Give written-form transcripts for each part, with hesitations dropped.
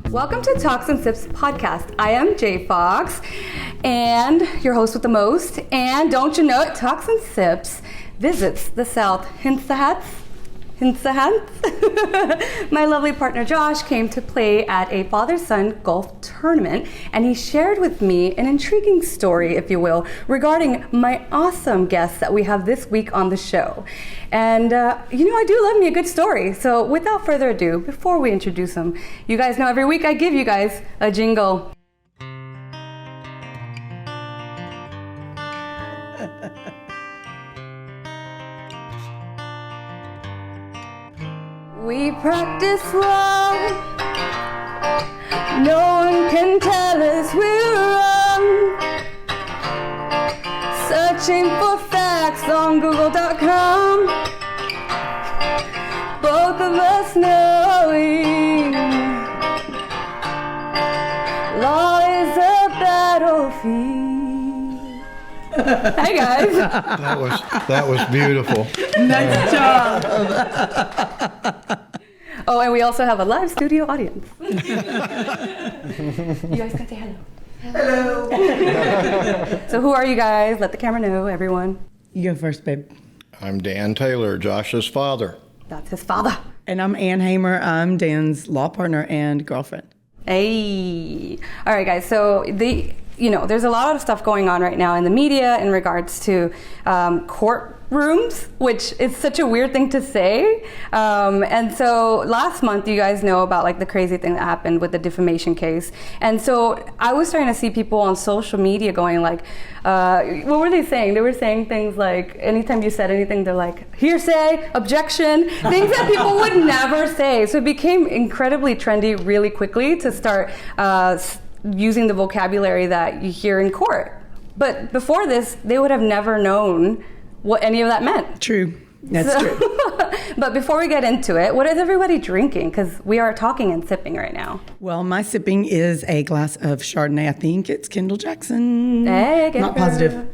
Welcome to Talks and Sips podcast. I am Jayfoxx, and your host with the most. And don't you know it, Talks and Sips visits the South. Hints the hats. My lovely partner Josh came to play at a father-son golf tournament, and he shared with me an intriguing story, if you will, regarding my awesome guests that we have this week on the show. And I do love me a good story. So without further ado, before we introduce them, you guys know every week I give you guys a jingle. We practice law, no one can tell us we're wrong. Searching for facts on Google.com, both of us knowing law is a battlefield. Hey guys. That was beautiful. Nice job. Oh, and we also have a live studio audience. You guys can say hello. Hello. So who are you guys? Let the camera know, everyone. You go first, babe. I'm Dan Taylor, Josh's father. That's his father. And I'm Ann Hamer. I'm Dan's law partner and girlfriend. Hey. All right, guys. So there's a lot of stuff going on right now in the media in regards to courtrooms, which is such a weird thing to say. And so last month, you guys know about like the crazy thing that happened with the defamation case. And so I was starting to see people on social media going like, what were they saying? They were saying things like, anytime you said anything, they're like, hearsay, objection, things that people would never say. So it became incredibly trendy really quickly to start using the vocabulary that you hear in court. But before this, they would have never known what any of that meant. True. That's true. But before we get into it, what is everybody drinking? Because we are talking and sipping right now. Well, my sipping is a glass of Chardonnay. I think it's Kendall Jackson. Hey, not positive.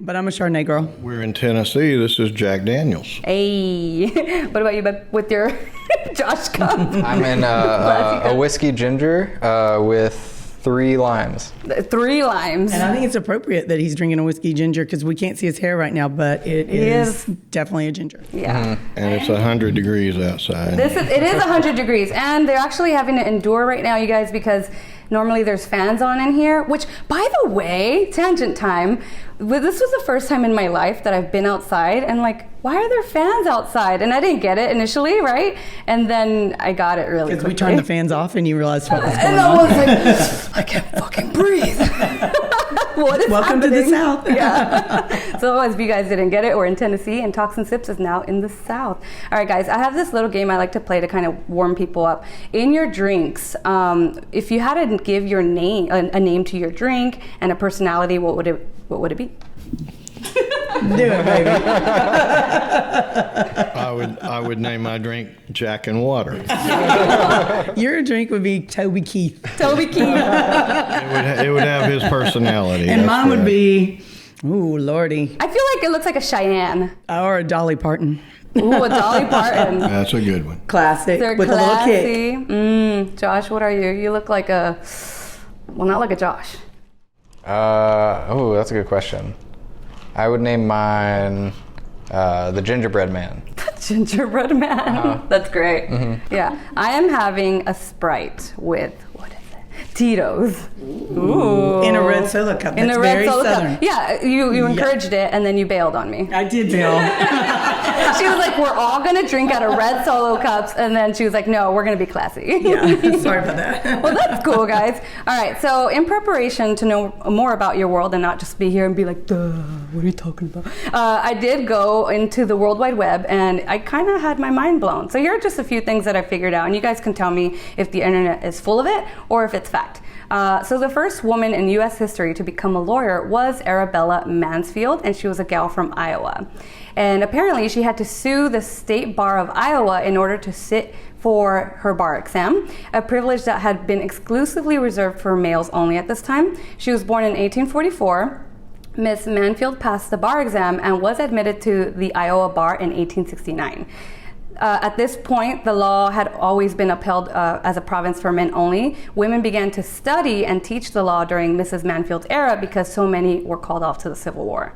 But I'm a Chardonnay girl. We're in Tennessee. This is Jack Daniels. Hey. What about you, babe, with your Josh cup? I'm in a whiskey ginger with 3 limes. 3 limes. And I think it's appropriate that he's drinking a whiskey ginger because we can't see his hair right now, but it is definitely a ginger. Yeah. Mm-hmm. And it's 100 degrees outside. It is 100 degrees, and they're actually having to endure right now, you guys, because normally there's fans on in here, which, by the way, tangent time, this was the first time in my life that I've been outside and like, why are there fans outside? And I didn't get it initially, right? And then I got it really quickly. Because we turned the fans off and you realized what was going on. And I was like, I can't fucking breathe. What is Welcome happening? to the South. Yeah. So if you guys didn't get it, we're in Tennessee, and Talks and Sips is now in the South. All right, guys, I have this little game I like to play to kind of warm people up. In your drinks, if you had to give your name, a name to your drink and a personality, what would it be? Do it, baby. I would name my drink Jack and Water. Your drink would be Toby Keith. Toby Keith. It would have his personality. And mine would be, ooh, Lordy. I feel like it looks like a Cheyenne. Or a Dolly Parton. Ooh, a Dolly Parton. That's a good one. Classic. They're with classy. A little kick. Josh, what are you? You look like not like a Josh. That's a good question. I would name mine the Gingerbread Man. The Gingerbread Man. That's great. Mm-hmm. Yeah. I am having a Sprite with, what is it? Tito's. Ooh. In a red solo cup. That's very Southern. Cup. Yeah, you encouraged it and then you bailed on me. I did bail. She was like, we're all going to drink out of red solo cups. And then she was like, no, we're going to be classy. Yeah, sorry about that. Well, that's cool, guys. All right, so in preparation to know more about your world and not just be here and be like, duh, what are you talking about? I did go into the World Wide Web and I kind of had my mind blown. So here are just a few things that I figured out. And you guys can tell me if the internet is full of it or if it's fact. So the first woman in U.S. history to become a lawyer was Arabella Mansfield, and she was a gal from Iowa. And apparently she had to sue the state bar of Iowa in order to sit for her bar exam, a privilege that had been exclusively reserved for males only at this time. She was born in 1844. Miss Mansfield passed the bar exam and was admitted to the Iowa bar in 1869. At this point, the law had always been upheld as a province for men only. Women began to study and teach the law during Mrs. Mansfield's era because so many were called off to the Civil War.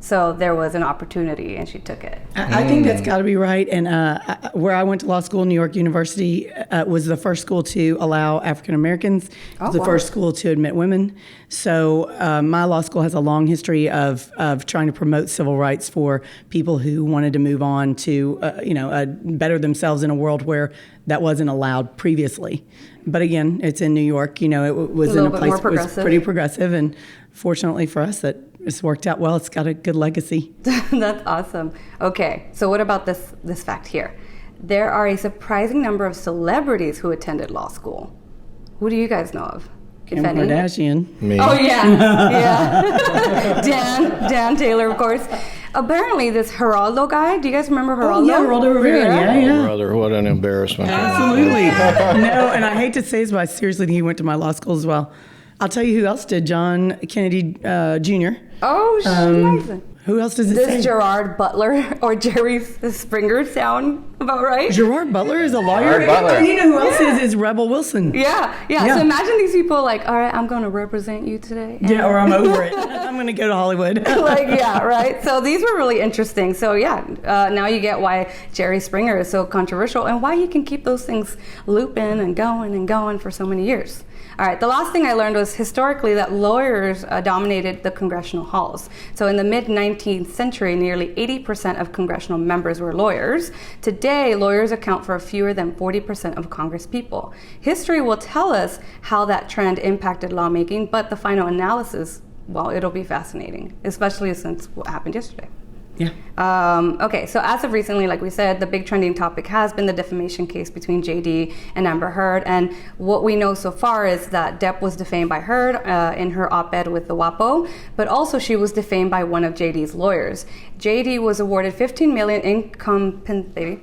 So there was an opportunity, and she took it. I think that's got to be right. And where I went to law school, New York University, was the first school to allow African Americans. It was the first school to admit women. So my law school has a long history of trying to promote civil rights for people who wanted to move on to, better themselves in a world where that wasn't allowed previously. But again, it's in New York. It was in a place that was pretty progressive, and fortunately for us, that it's worked out well. It's got a good legacy. That's awesome. Okay, so what about this fact here? There are a surprising number of celebrities who attended law school. Who do you guys know of? Kim Kardashian. Me. Oh, yeah. Dan Taylor, of course. Apparently, this Geraldo guy, do you guys remember Geraldo? Oh, yeah, Geraldo Rivera. Yeah. Brother, what an embarrassment. Absolutely. No, and I hate to say this, but I seriously think he went to my law school as well. I'll tell you who else did. John Kennedy Jr. Oh, amazing. Who else does it say? Does Gerard Butler or Jerry Springer sound about right? Gerard Butler is a lawyer? Gerard Butler. And you know who else is Rebel Wilson. Yeah. So imagine these people like, all right, I'm going to represent you today. Yeah, or I'm over it. I'm going to go to Hollywood. Right? So these were really interesting. So now you get why Jerry Springer is so controversial and why he can keep those things looping and going for so many years. All right, the last thing I learned was historically that lawyers dominated the congressional halls. So in the mid-19th century, nearly 80% of congressional members were lawyers. Today, lawyers account for fewer than 40% of Congress people. History will tell us how that trend impacted lawmaking, but the final analysis, well, it'll be fascinating, especially since what happened yesterday. Yeah. Okay, so as of recently, like we said, the big trending topic has been the defamation case between JD and Amber Heard. And what we know so far is that Depp was defamed by Heard in her op-ed with the WAPO, but also she was defamed by one of JD's lawyers. JD was awarded $15 million in compensatory.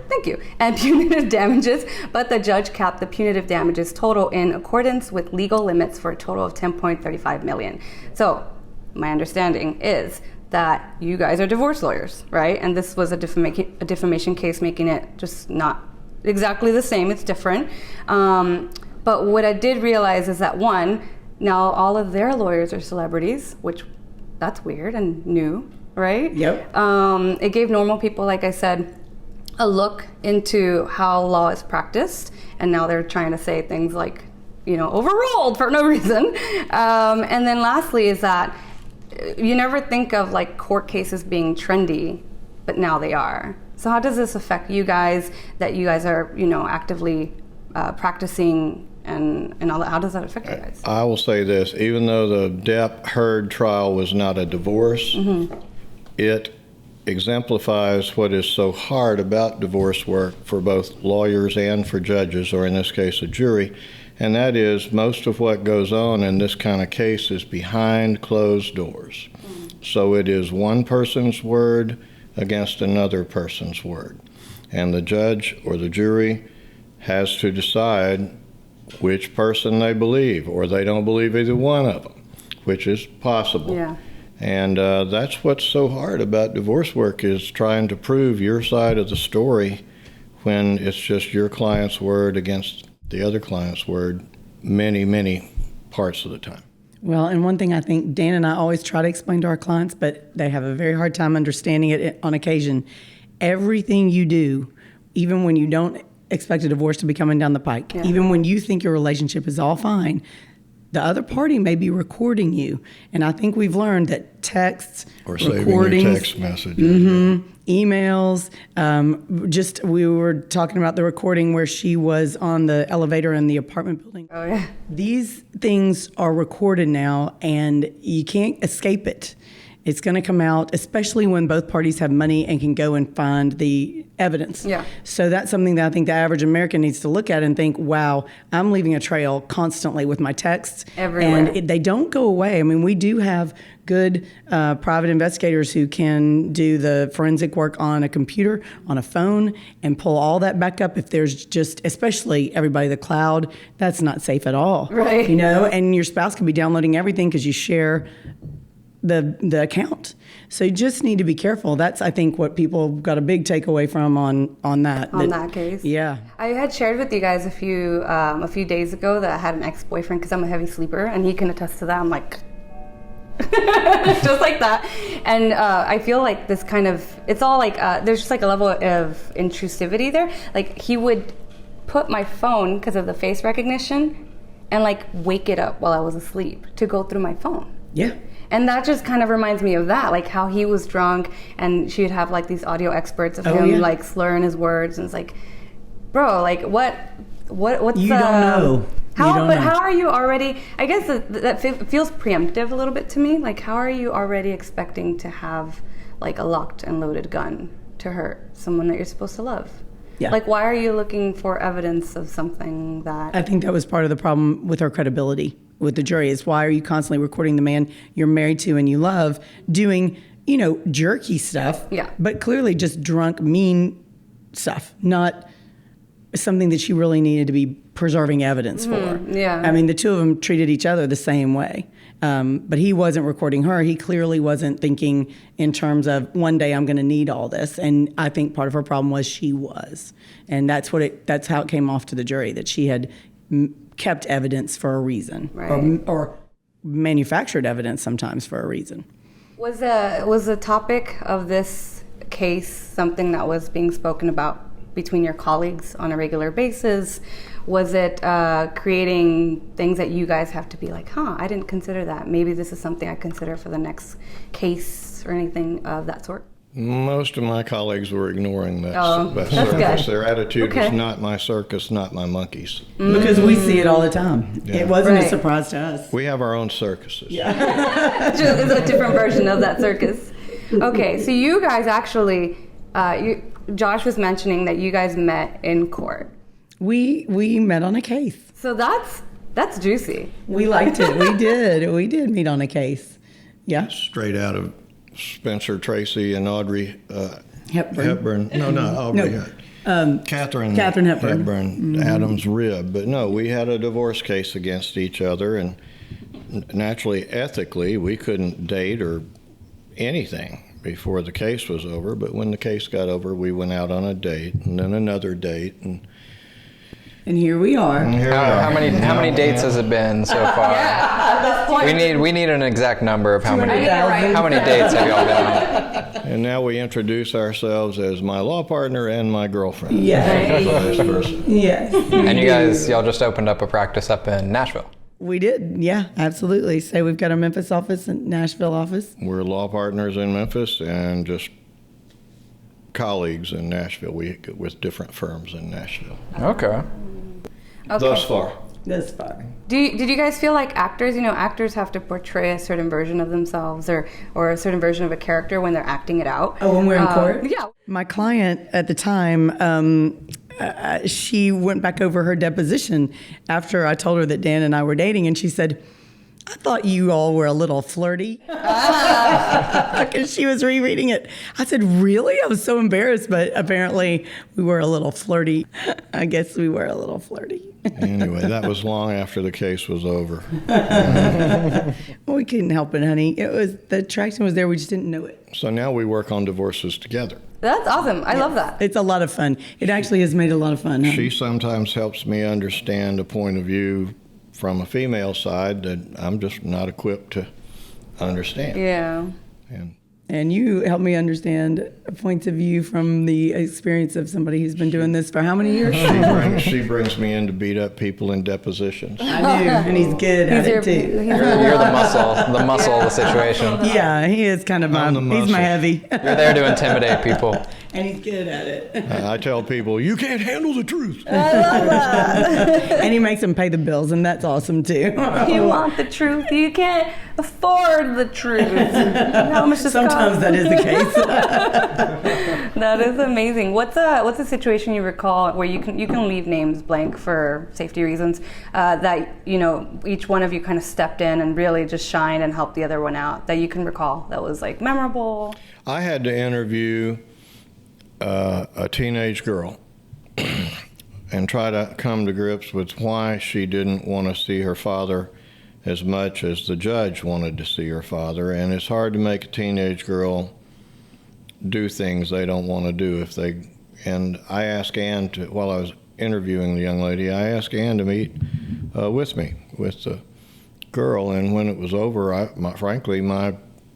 Thank you. And punitive damages, but the judge capped the punitive damages total in accordance with legal limits for a total of $10.35 million. So my understanding is that you guys are divorce lawyers, right? And this was a defamation case, making it just not exactly the same. It's different. But what I did realize is that, one, now all of their lawyers are celebrities, which that's weird and new, right? Yep. It gave normal people, like I said, a look into how law is practiced. And now they're trying to say things like, overruled for no reason. And then lastly is that you never think of like court cases being trendy, but now they are. So how does this affect you guys, that you guys are, actively practicing and all that? How does that affect you guys? I will say this, even though the Depp Heard trial was not a divorce, it exemplifies what is so hard about divorce work for both lawyers and for judges, or in this case, a jury. And that is, most of what goes on in this kind of case is behind closed doors. So it is one person's word against another person's word. And the judge or the jury has to decide which person they believe, or they don't believe either one of them, which is possible. Yeah. And that's what's so hard about divorce work, is trying to prove your side of the story when it's just your client's word against the other client's word many, many parts of the time. Well, and one thing I think Dan and I always try to explain to our clients, but they have a very hard time understanding it on occasion. Everything you do, even when you don't expect a divorce to be coming down the pike, even when you think your relationship is all fine, the other party may be recording you. And I think we've learned that texts, or saving recordings, your text messages. Emails. We were talking about the recording where she was on the elevator in the apartment building. Oh, yeah. These things are recorded now, and you can't escape it. It's going to come out, especially when both parties have money and can go and find the evidence. Yeah. So that's something that I think the average American needs to look at and think, wow, I'm leaving a trail constantly with my texts. Everywhere. And they don't go away. I mean, we do have good private investigators who can do the forensic work on a computer, on a phone, and pull all that back up if there's just, especially everybody, the cloud, that's not safe at all. Right. And your spouse could be downloading everything because you share the account. So you just need to be careful. That's, I think, what people got a big takeaway from on that. On that case? Yeah. I had shared with you guys a few days ago that I had an ex-boyfriend because I'm a heavy sleeper, and he can attest to that. I'm like... just like that. And I feel like this kind of, it's all like, there's just like a level of intrusivity there. Like he would put my phone, because of the face recognition, and like wake it up while I was asleep to go through my phone. Yeah. And that just kind of reminds me of that, like how he was drunk and she'd have like these audio experts of him like slurring his words, and it's like, bro, like what's you don't know. How are you already, I guess that feels preemptive a little bit to me. Like, how are you already expecting to have, like, a locked and loaded gun to hurt someone that you're supposed to love? Yeah. Like, why are you looking for evidence of something that... I think that was part of the problem with her credibility with the jury, is why are you constantly recording the man you're married to and you love doing, jerky stuff, but clearly just drunk, mean stuff, not something that she really needed to be preserving evidence for. Yeah. I mean, the two of them treated each other the same way. But he wasn't recording her. He clearly wasn't thinking in terms of, one day I'm going to need all this. And I think part of her problem was she was. And that's how it came off to the jury, that she had kept evidence for a reason. Right. Or manufactured evidence sometimes for a reason. Was the topic of this case something that was being spoken about between your colleagues on a regular basis? Was it creating things that you guys have to be like, I didn't consider that. Maybe this is something I consider for the next case or anything of that sort? Most of my colleagues were ignoring that circus. Good. Their attitude was not my circus, not my monkeys. Because we see it all the time. Yeah. It wasn't a surprise to us. We have our own circuses. Yeah. It's a different version of that circus. Okay, so you guys actually... Josh was mentioning that you guys met in court. We met on a case. So that's juicy. We liked it. We did meet on a case. Yeah. Straight out of Spencer Tracy and Audrey Hepburn. No, Aubrey. Catherine Hepburn. Adam's rib. But no, we had a divorce case against each other, and naturally, ethically, we couldn't date or anything before the case was over. But when the case got over, we went out on a date, and then another date, and here we are. How many dates has it been so far? At this point, We need an exact number of how many dates have y'all been on. And now we introduce ourselves as my law partner and my girlfriend. Yes. Vice versa. Yes. And y'all just opened up a practice up in Nashville. We did, yeah, absolutely. So we've got a Memphis office and Nashville office. We're law partners in Memphis and just colleagues in Nashville. With different firms in Nashville. Okay. Thus far. Did you guys feel like actors, actors have to portray a certain version of themselves or a certain version of a character when they're acting it out? Oh, when we're in court? Yeah. My client at the time, she went back over her deposition after I told her that Dan and I were dating, and she said, I thought you all were a little flirty. Because she was rereading it. I said, really? I was so embarrassed, but apparently we were a little flirty. I guess we were a little flirty. Anyway, that was long after the case was over. Well, we couldn't help it, honey. The attraction was there, we just didn't know it. So now we work on divorces together. That's awesome. I love that. It's a lot of fun. It actually has made a lot of fun. She sometimes helps me understand a point of view from a female side that I'm just not equipped to understand. Yeah. And you help me understand points of view from the experience of somebody who's been doing this for how many years? She brings me in to beat up people in depositions. I do, and he's good at it too. You're the muscle of the situation. Yeah, he is kind of he's my heavy. You're there to intimidate people. And he's good at it. I tell people, you can't handle the truth. I love that. And he makes them pay the bills, and that's awesome too. You want the truth. You can't afford the truth. How much does Sometimes that is the case. That is amazing. What's a situation you recall where you can leave names blank for safety reasons, that each one of you kind of stepped in and really just shined and helped the other one out, that you can recall that was like memorable? I had to interview a teenage girl and try to come to grips with why she didn't want to see her father as much as the judge wanted to see her father. And it's hard to make a teenage girl do things they don't want to do if they. And I asked Ann to, while I was interviewing the young lady, I asked Ann to meet with me, with the girl. And when it was over, frankly, my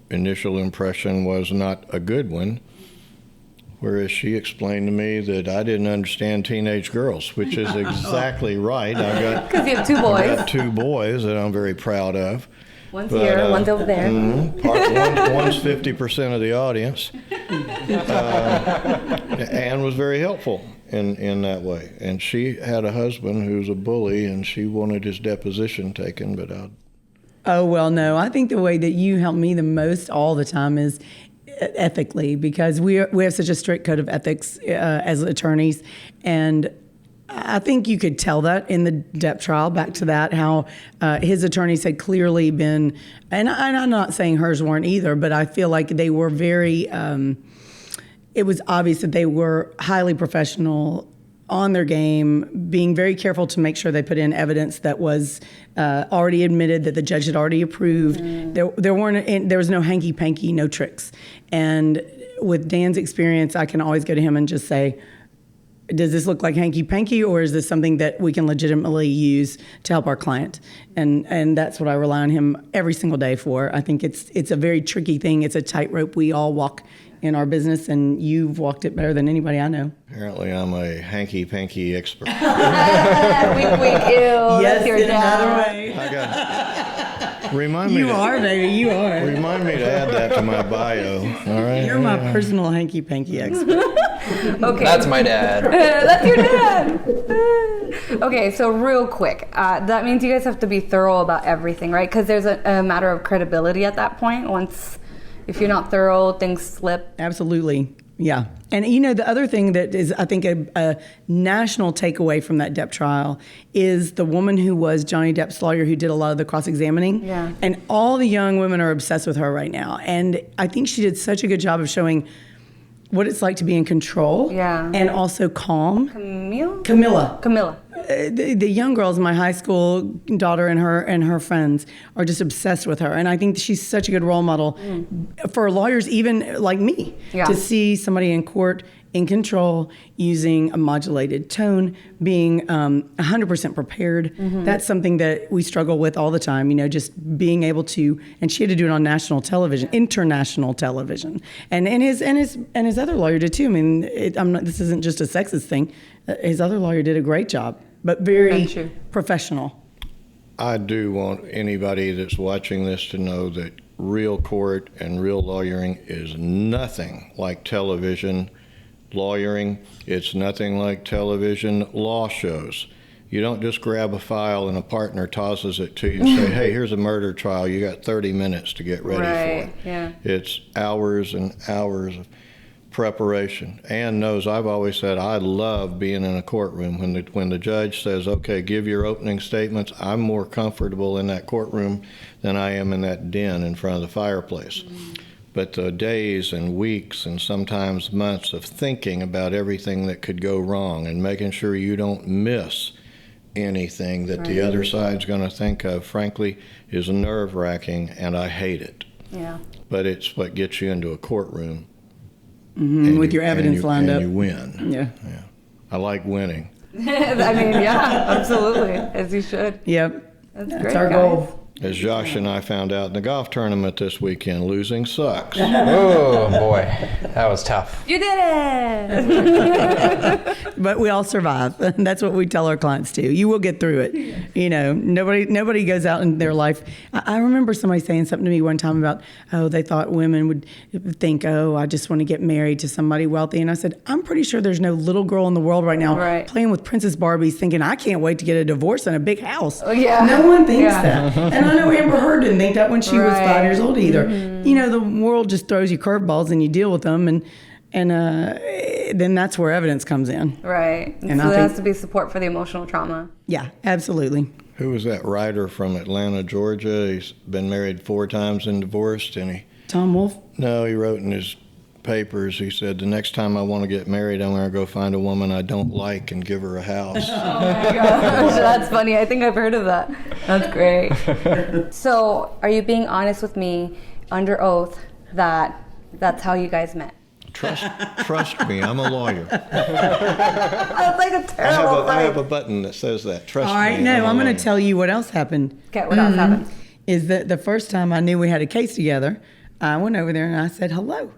initial impression was not a good one. Whereas she explained to me that I didn't understand teenage girls, which is exactly right. Because you have 2 boys. I've got 2 boys that I'm very proud of. One's here, one's over there. One's 50% of the audience. Anne was very helpful in that way. And she had a husband who's a bully, and she wanted his deposition taken, but Oh, well, no. I think the way that you help me the most all the time is ethically, because we have such a strict code of ethics as attorneys. And I think you could tell that in the Depp trial, back to that, how his attorneys had clearly been, and I'm not saying hers weren't either, but I feel like they were very, it was obvious that they were highly professional, on their game, being very careful to make sure they put in evidence that was already admitted, that the judge had already approved. There was no hanky-panky, no tricks. And with Dan's experience, I can always go to him and just say, does this look like hanky-panky, or is this something that we can legitimately use to help our client? And that's what I rely on him every single day for. I think it's a very tricky thing. It's a tightrope we all walk in our business, and you've walked it better than anybody I know. apparently I'm a hanky-panky expert. Wink, wink, ew. Yes, That's your in dad. another way. I got remind me. You are, baby. You are. Remind me to add that to my bio. All right. You're my personal hanky-panky expert. Okay. That's my dad. That's your dad. Okay, so real quick, that means you guys have to be thorough about everything, right? Because there's a matter of credibility at that point. If you're not thorough, things slip. Absolutely. Yeah. And, you know, the other thing that is, I think, a national takeaway from that Depp trial is the woman who was Johnny Depp's lawyer who did a lot of the cross-examining. Yeah. And all the young women are obsessed with her right now. And I think she did such a good job of showing what it's like to be in control. Yeah. And also calm. Camilla. The young girls in my high school daughter and her friends are just obsessed with her, and I think she's such a good role model for lawyers, even like me, to see somebody in court in control, using a modulated tone, being 100% prepared. That's something that we struggle with all the time. You know, just being able to, and she had to do it on national television, international television, and his other lawyer did too. I mean, this isn't just a sexist thing. His other lawyer did a great job, but very professional. I do want anybody that's watching this to know that real court and real lawyering is nothing like television lawyering. It's nothing like television law shows. You don't just grab a file and a partner tosses it to you and say, hey, here's a murder trial. You got 30 minutes to get ready for it. Yeah. It's hours and hours of preparation. Ann knows I've always said I love being in a courtroom. When the judge says, okay, give your opening statements, I'm more comfortable in that courtroom than I am in that den in front of the fireplace. But the days and weeks and sometimes months of thinking about everything that could go wrong and making sure you don't miss anything that the other side's going to think of, frankly, is nerve-wracking, and I hate it. Yeah. But it's what gets you into a courtroom. With your evidence lined up. And you win. Yeah. I like winning. I mean, yeah, absolutely, as you should. Yep. That's great, our guys. goal. As Josh and I found out in the golf tournament this weekend, losing sucks. Oh boy, that was tough. You did it! But we all survive. That's what we tell our clients too. You will get through it. You know, nobody goes out in their life. I remember somebody saying something to me one time about, they thought women would think, I just want to get married to somebody wealthy. And I said, I'm pretty sure there's no little girl in the world right now playing with Princess Barbies thinking, I can't wait to get a divorce and a big house. Oh, yeah. No one thinks that. And I know Amber Heard didn't think that when she was 5 years old either. You know, the world just throws you curveballs and you deal with them, and then that's where evidence comes in. Right. And so I there think- has to be support for the emotional trauma. Yeah, absolutely. Who was that writer from Atlanta, Georgia? He's been married 4 times and divorced, and Tom Wolfe? he wrote in his papers. He said, the next time I want to get married, I'm going to go find a woman I don't like and give her a house. Oh my gosh, that's funny. I think I've heard of that. That's great. So, are you being honest with me under oath that that's how you guys met? Trust me, I'm a lawyer. That's like a terrible I have a button that says that. Trust me. All right, no, I'm going to tell you what else happened. Okay, what else happened? Is that the first time I knew we had a case together, I went over there and I said, hello.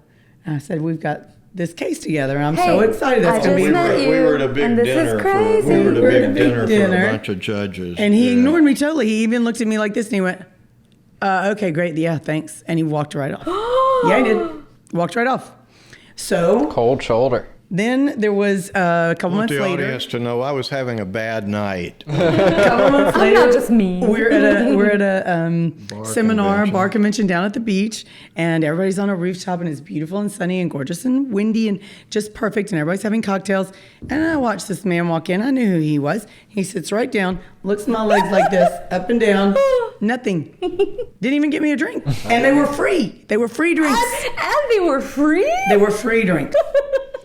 And I said, we've got this case together, and I'm so excited. That's going to be met we were at a big and this dinner. is crazy. We were at a big dinner for dinner. a bunch of judges. And he ignored me totally. He even looked at me like this, and he went, okay, great, yeah, thanks. And he walked right off. Yeah, he did. Walked right off. So Cold shoulder. then there was a couple I want months the later. audience to know I was having a bad night. Couple months I'm later, not just me. We're at a bar convention down at the beach, and everybody's on a rooftop, and it's beautiful and sunny and gorgeous and windy and just perfect, and everybody's having cocktails. And I watched this man walk in. I knew who he was. He sits right down, looks at my legs like this, up and down. Nothing. Didn't even get me a drink. And they were free. They were free drinks. And they were free? They were free drinks.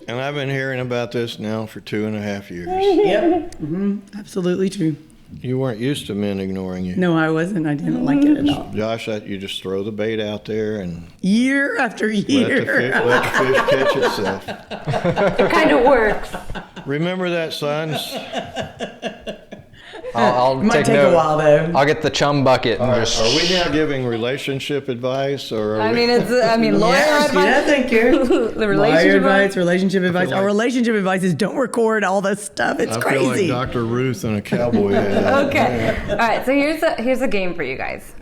And I've been hearing about this now for 2.5 years. Yep. Absolutely true. You weren't used to men ignoring you. No, I wasn't. I didn't like it at all. Josh, you just throw the bait out there and Year after year. let the fish catch itself. It kind of works. Remember that, sons? I'll It might take take note. a while, though. I'll get the chum bucket and just. Are we now giving relationship advice, or are Lawyer advice. Yeah, thank you. The Lawyer relationship advice, relationship advice. like- Our relationship advice is don't record all this stuff. It's I feel like crazy. Dr. Ruth in a cowboy hat. Okay. All right. So here's a game for you guys.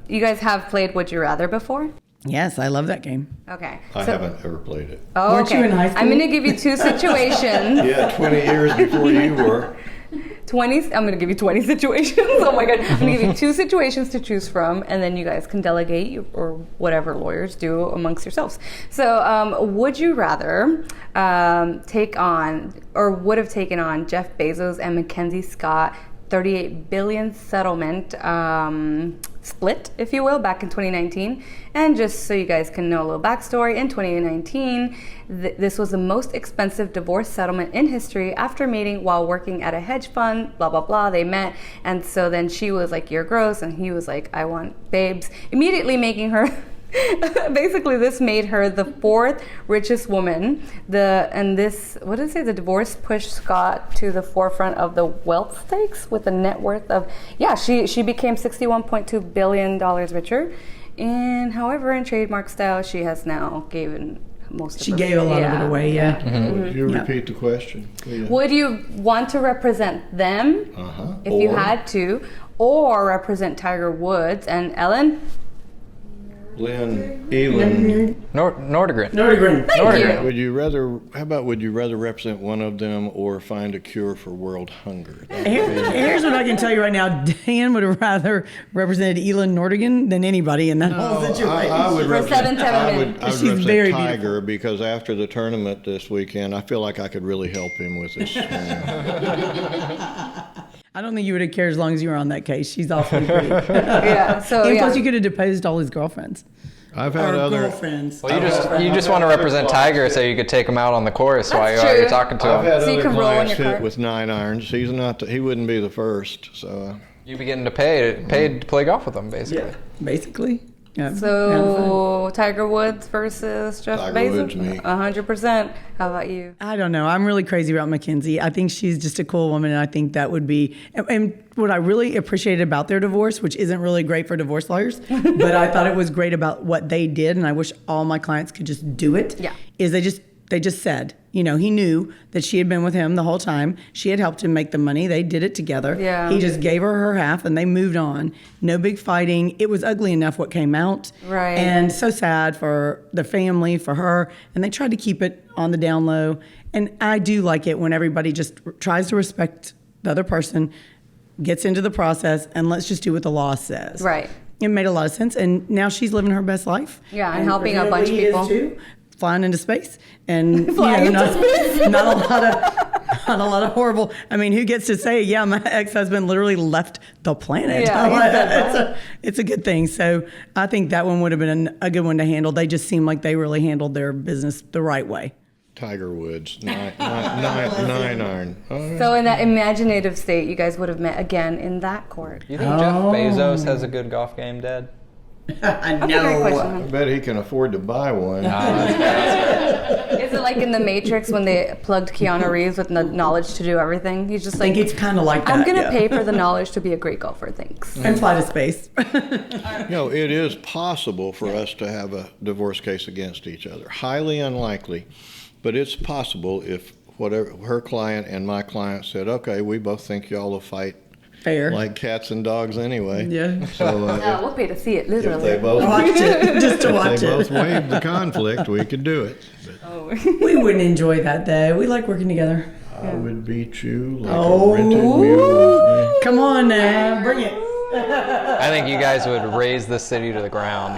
You guys have played Would You Rather before? Yes, I love that game. Okay. I haven't ever played it. Oh, Weren't okay. you in high school? I'm going to give you two situations. Yeah, 20 years before you were. 20. I'm going to give you 20 situations. Oh my God. I'm going to give you two situations to choose from, and then you guys can delegate or whatever lawyers do amongst yourselves. So, would you rather take on or would have taken on Jeff Bezos and Mackenzie Scott $38 billion settlement split, if you will, back in 2019? And just so you guys can know a little backstory, in 2019, this was the most expensive divorce settlement in history. After meeting while working at a hedge fund, blah, blah, blah, they met. And so then she was like, you're gross. And he was like, I want babes. Immediately making her... Basically, this made her the fourth richest woman. The divorce pushed Scott to the forefront of the wealth stakes with a net worth of, she became $61.2 billion richer. And however, in trademark style, she has now given most of She gave a lot of it away, yeah. Would you repeat the question? Yeah. Would you want to represent them if you had to, or represent Tiger Woods and Ellen? Elin. Nordegren. Thank you. Would you rather represent one of them or find a cure for world hunger? Here's what I can tell you right now. Dan would have rather represented Elin Nordegren than anybody in that whole situation. I would For represent, 7 I would, minutes. I would She's represent very Tiger because after the tournament this weekend, I feel like I could really help him with this. I don't think you would have cared as long as you were on that case. She's awfully pretty. Yeah. So And yeah. plus, you could have deposed all his girlfriends. I've had Or other. girlfriends. Well, you just want to represent Tiger so you could take him out on the course while That's you're true. talking to I've him. had So you other can roll in clients your hit cart. with 9 irons. He wouldn't be the first. So You'd be getting paid to play golf with him, basically. Yeah, basically. Yeah, So Tiger Woods versus Jeff Tiger Bezos. Woods, me. 100%. How about you? I don't know. I'm really crazy about Mackenzie. I think she's just a cool woman, and I think that would be. And what I really appreciated about their divorce, which isn't really great for divorce lawyers, but I thought it was great about what they did, and I wish all my clients could just do it. Yeah. Is they just said, he knew that she had been with him the whole time. She had helped him make the money. They did it together. Yeah. He just gave her half, and they moved on. No big fighting. It was ugly enough what came out. Right. And so sad for the family, for her. And they tried to keep it on the down low. And I do like it when everybody just tries to respect the other person, gets into the process, and let's just do what the law says. Right. It made a lot of sense. And now she's living her best life. Yeah, and helping a bunch of presumably he is people. too, flying into space. And Flying into not a lot of not a lot of horrible. I mean, who gets to say, yeah, my ex-husband literally left the planet? Yeah, he said that. It's a good thing. So I think that one would have been a good one to handle. They just seemed like they really handled their business the right way. Tiger Woods, nine iron. So in that imaginative state, you guys would have met again in that court. You think Jeff Bezos has a good golf game, Dad? I That's a great I question. bet he can afford to buy one. Is it like in The Matrix when they plugged Keanu Reeves with the knowledge to do everything? He's just I think like, it's kind of like that. I'm going to yeah. pay for the knowledge to be a great golfer, thanks. And fly to space. It is possible for us to have a divorce case against each other. Highly unlikely, but it's possible if whatever her client and my client said, okay, we both think y'all will fight Fair. like cats and dogs anyway. Yeah. So We'll pay to see it, if literally. they both Watch it, just to watch if they both it. waived the conflict, we could do it. But We wouldn't enjoy that, though. We like working together. I would beat you like Oh. a rented mule. Come on now, bring it. I think you guys would raise the city to the ground.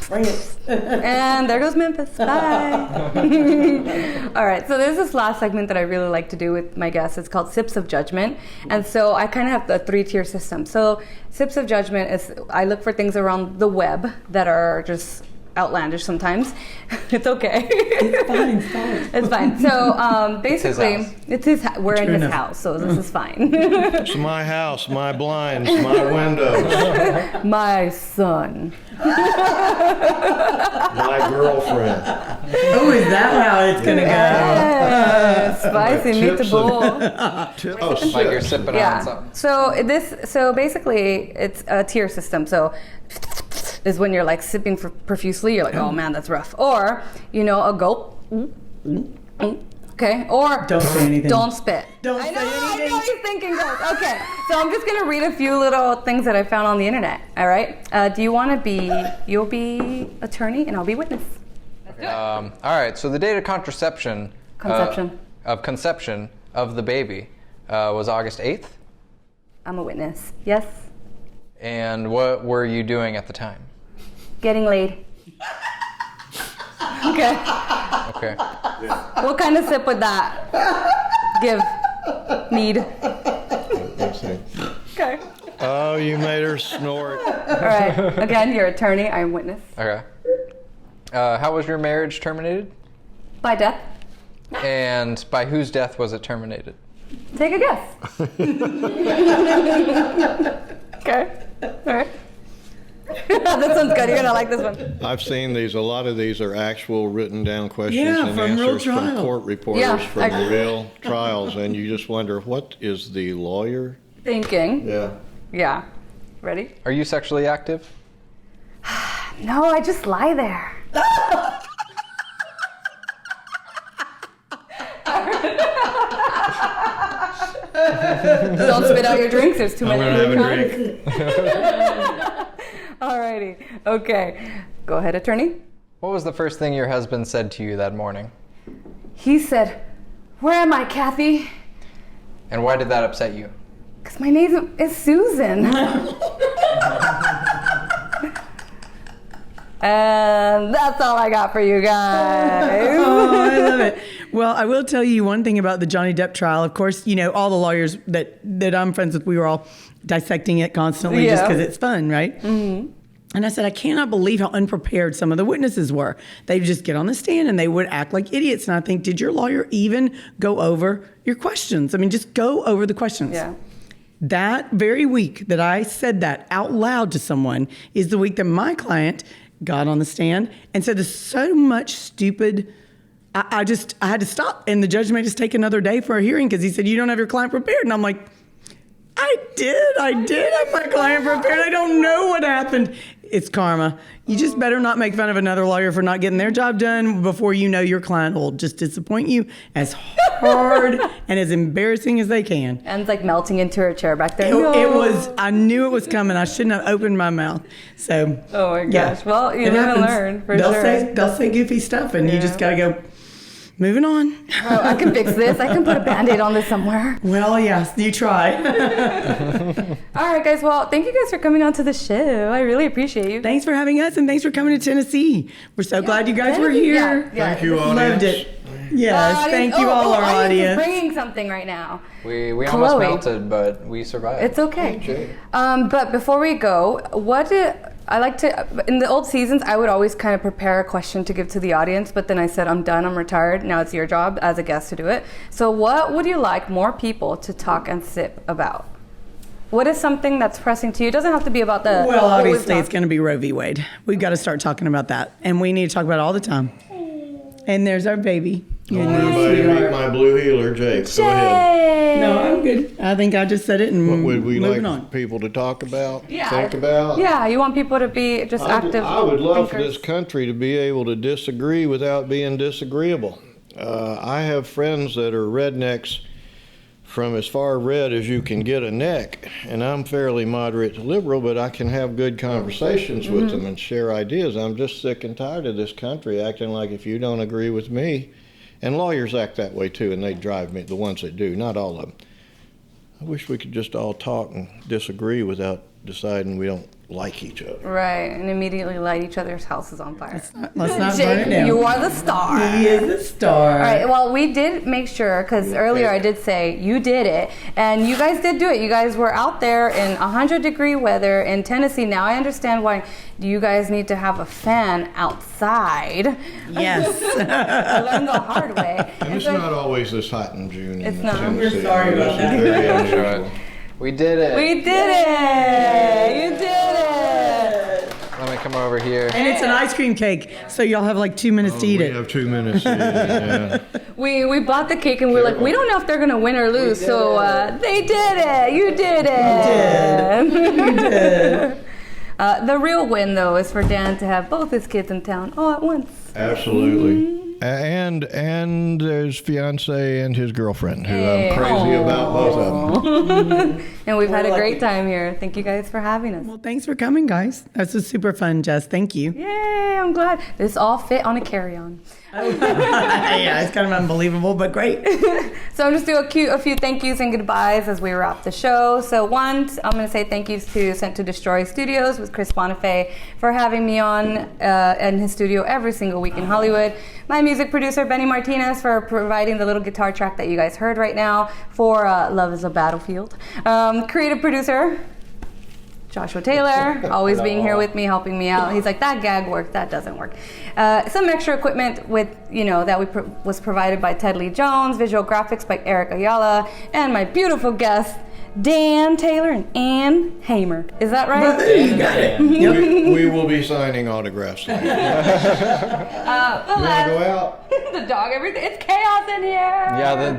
Bring it. And there goes Memphis. Bye. All right. So there's this last segment that I really like to do with my guests. It's called Sips of Judgment. And so I kind of have the 3-tier system. So Sips of Judgment is I look for things around the web that are just outlandish sometimes. It's okay. It's fine, stop. It's fine. So basically, house. it's his. We're in True his enough. house, so this is fine. It's my house, my blinds, my windows, My son. my girlfriend. Oh, is that how it's going to go? Yeah, spicy Chips meatball. Oh, Like you're sips. sipping on Yeah. something. So basically, it's a tier system. So is when you're like sipping profusely. You're like, oh man, that's rough. Or a gulp. Okay. Or Don't say anything. Don't spit. Don't I say know, anything. I know he's thinking that. Okay. So I'm just gonna read a few little things that I found on the internet. All right. Do you want to be? You'll be attorney, and I'll be witness. All right, so the date of contraception. Conception. Of conception of the baby was August 8th. I'm a witness. Yes. And what were you doing at the time? Getting laid. Okay. Okay. What kind of sip would that give? Need. Let's see. Okay. Oh, you made her snort. All right. Again, you're attorney. I'm witness. Okay. How was your marriage terminated? By death. And by whose death was it terminated? Take a guess. Okay. All right. This one's good. You're gonna like this one. I've seen these. A lot of these are actual written down questions Yeah, and from real answers from trial. court reporters Yeah, from real trials, and you just wonder, what is the lawyer? Thinking. Yeah. Yeah. Ready? Are you sexually active? No, I just lie there. Don't spit out your drinks. There's too I'm many. gonna have a drink. Alrighty. Okay. Go ahead, attorney. What was the first thing your husband said to you that morning? He said, "Where am I, Kathy?" And why did that upset you? Because my name is Susan. And that's all I got for you guys. Oh, I love it. Well, I will tell you one thing about the Johnny Depp trial. Of course, all the lawyers that I'm friends with, we were all dissecting it constantly just Yeah. because it's fun, right? Mm-hmm. And I said, I cannot believe how unprepared some of the witnesses were. They would just get on the stand and they would act like idiots. And I think, did your lawyer even go over your questions? I mean, just go over the questions. Yeah. That very week that I said that out loud to someone is the week that my client got on the stand and said there's so much stupid. I had to stop, and the judge made us take another day for a hearing because he said, you don't have your client prepared. And I'm like, I did have my client prepared. I don't know what happened. It's karma. You just better not make fun of another lawyer for not getting their job done before you know your client will just disappoint you as hard and as embarrassing as they can. And it's like melting into her chair back there. It was, I knew it was coming. I shouldn't have opened my mouth. So, Oh my gosh. Well, you it live and happens. learn, for they'll sure. They'll say goofy stuff, and you just got to go, moving on. Oh, I can fix this. I can put a Band-Aid on this somewhere. Well, yes, you try. All right, guys. Well, thank you guys for coming on to the show. I really appreciate you. Thanks for having us, and thanks for coming to Tennessee. We're so glad you guys were here. Yeah. Thank you, Loved audience. it. Yes, thank you all, our audience. Is bringing something right now. We almost melted, but we survived. It's okay. But before we go, I like to, in the old seasons, I would always kind of prepare a question to give to the audience, but then I said, I'm done, I'm retired. Now it's your job as a guest to do it. So what would you like more people to talk and sip about? What is something that's pressing to you? It doesn't have to be about the... Well, obviously, it's going to be Roe v. Wade. We've got to start talking about that. And we need to talk about it all the time. And there's our baby. Everybody meet my blue healer, Jake. Go ahead. No, I'm good. I think I just said it and What would we moving like on. people to talk about, Yeah. think about? Yeah, you want people to be just active I would love for thinkers. this country to be able to disagree without being disagreeable. I have friends that are rednecks from as far red as you can get a neck, and I'm fairly moderate to liberal, but I can have good conversations with them and share ideas. I'm just sick and tired of this country acting like if you don't agree with me, and lawyers act that way too, and they drive me, the ones that do, not all of them. I wish we could just all talk and disagree without deciding we don't like each other. Right, and immediately light each other's houses on fire. Let's not Jake, burn it down. you are the star. He is the star. All right, well, we did make sure, because earlier I did say you did it, and you guys did do it. You guys were out there in 100-degree weather in Tennessee. Now I understand why you guys need to have a fan outside. Yes. I learned the hard way. And it's not always this hot in June It's in not. Tennessee. We're sorry about This is that. very unusual. We did it. We did it! You did it! Let me come over here. And it's an ice cream cake, so y'all have like 2 minutes to eat We it. have 2 minutes to eat it, yeah. We bought the cake and we were like, we don't know if they're gonna win or lose. So they did it. You did it. You did. The real win though is for Dan to have both his kids in town all at once. Absolutely. And his fiance and his girlfriend, who I'm crazy about both of them. And we've had a great time here. Thank you guys for having us. Well, thanks for coming, guys. This was super fun, Jess. Thank you. Yay! I'm glad this all fit on a carry-on. Yeah, it's kind of unbelievable, but great. So I'm just doing a few thank yous and goodbyes as we wrap the show. So one, I'm going to say thank yous to Sent to Destroy Studios with Chris Bonifay for having me on in his studio every single week in Hollywood. My music producer, Benny Martinez, for providing the little guitar track that you guys heard right now for Love is a Battlefield. Creative producer, Joshua Taylor, always being here with me, helping me out. He's like, that gag worked, that doesn't work. Some extra equipment with, that was provided by Ted Lee Jones, visual graphics by Eric Ayala, and my beautiful guests, Dan Taylor and Ann Hamer. Is that right? You got it. We will be signing autographs later. The You want to go out? the dog, everything. It's chaos in here. Yeah,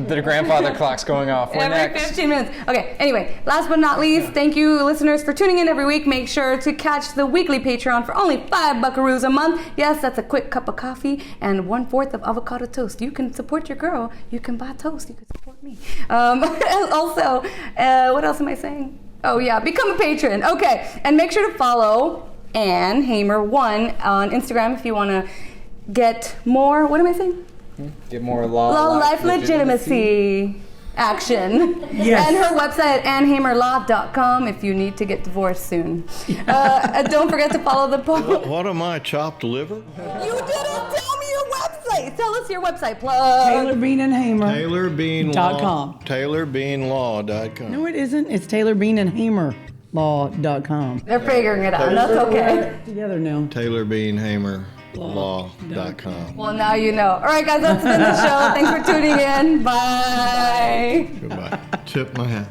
the grandfather clock's going off. We're Every next. 15 minutes. Okay, anyway, last but not least, thank you, listeners, for tuning in every week. Make sure to catch the weekly Patreon for only $5 buckaroos a month. Yes, that's a quick cup of coffee and 1/4 of avocado toast. You can support your girl. You can buy toast. You can support me. Also, what else am I saying? Oh, yeah, become a patron. Okay, and make sure to follow Ann Hamer1 on Instagram if you want to get more, what am I saying? Get more law Life legitimacy action. Yes. And her website, annhamerlaw.com, if you need to get divorced soon. Don't forget to follow the poll. What am I, chopped liver? You didn't tell me your website. Tell us your website, plug. Taylor Bean and Hamer. TaylorBeanLaw.com. .com. TaylorBeanLaw.com. No, it isn't. It's Taylor Bean and Hamer Law.com. They're figuring it out. That's okay. Together now. TaylorBeanHamerLaw.com. Well, now you know. All right, guys, that's been the show. Thanks for tuning in. Bye. Goodbye. Tip my hat.